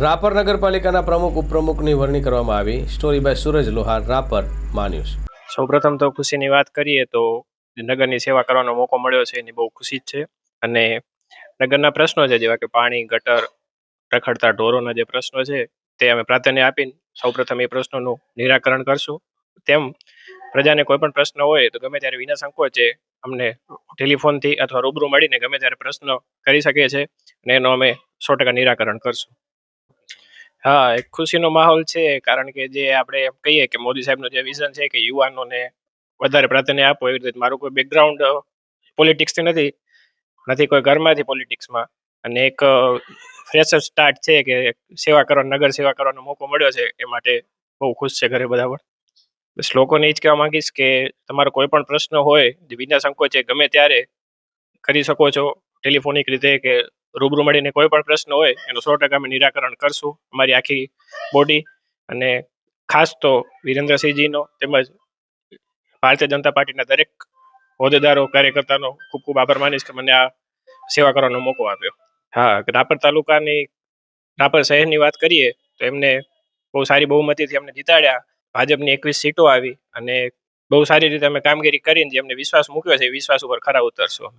રાપર નગરપાલિકાના પ્રમુખ ઉપપ્રમુખની વરણી કરવામાં આવી. સ્ટોરી બાય સૂરજ લોહાર, રાપર મા ન્યૂઝ. સૌપ્રથમ તો ખુશીની વાત કરીએ તો નગરની સેવા કરવાનો મોકો મળ્યો છે એની બહુ ખુશી જ છે. અને નગરના પ્રશ્નો છે જેવા કે પાણી, ગટર, રખડતા ઢોરોના જે પ્રશ્નો છે તે અમે પ્રાધાન્ય આપીને સૌપ્રથમ એ પ્રશ્નોનું નિરાકરણ કરશું. તેમ પ્રજાને કોઈ પણ પ્રશ્ન હોય તો ગમે ત્યારે વિના સંકોચે અમને ટેલિફોનથી અથવા રૂબરૂ મળીને ગમે ત્યારે પ્રશ્ન કરી શકીએ છીએ અને એનો અમે 100% નિરાકરણ કરશું. હા, એક ખુશીનો માહોલ છે, કારણ કે જે આપણે એમ કહીએ કે મોદી સાહેબનું જે વિઝન છે કે યુવાનોને વધારે પ્રાધાન્ય આપો, એવી રીતે મારું કોઈ બેકગ્રાઉન્ડ પોલિટિક્સથી નથી કોઈ ઘરમાંથી પોલિટિક્સમાં, અને એક ફ્રેશ સ્ટાર્ટ છે કે સેવા કરવાનો, નગર સેવા કરવાનો મોકો મળ્યો છે, એ માટે બહુ ખુશ છે ઘરે બધા. પણ બસ લોકોને એ જ કહેવા માંગીશ કે તમારો કોઈ પણ પ્રશ્ન હોય જે વિના સંકોચે ગમે ત્યારે કરી શકો છો, ટેલિફોનિક રીતે કે રૂબરૂ મળીને કોઈ પણ પ્રશ્ન હોય એનું 100% અમે નિરાકરણ કરશું. અમારી આખી બોડી અને ખાસ તો વિરેન્દ્રસિંહજીનો તેમજ ભારતીય જનતા પાર્ટીના દરેક હોદ્દેદારો, કાર્યકર્તાનો ખૂબ ખૂબ આભાર માનીશ કે મને આ સેવા કરવાનો મોકો આપ્યો. હા, રાપર તાલુકાની, રાપર શહેરની વાત કરીએ તો એમને બહુ સારી બહુમતીથી અમને જીતાડ્યા. ભાજપની 21 સીટો આવી અને બહુ સારી રીતે અમે કામગીરી કરીને જે અમને વિશ્વાસ મૂક્યો છે એ વિશ્વાસ ઉપર ખરા ઉતરશું.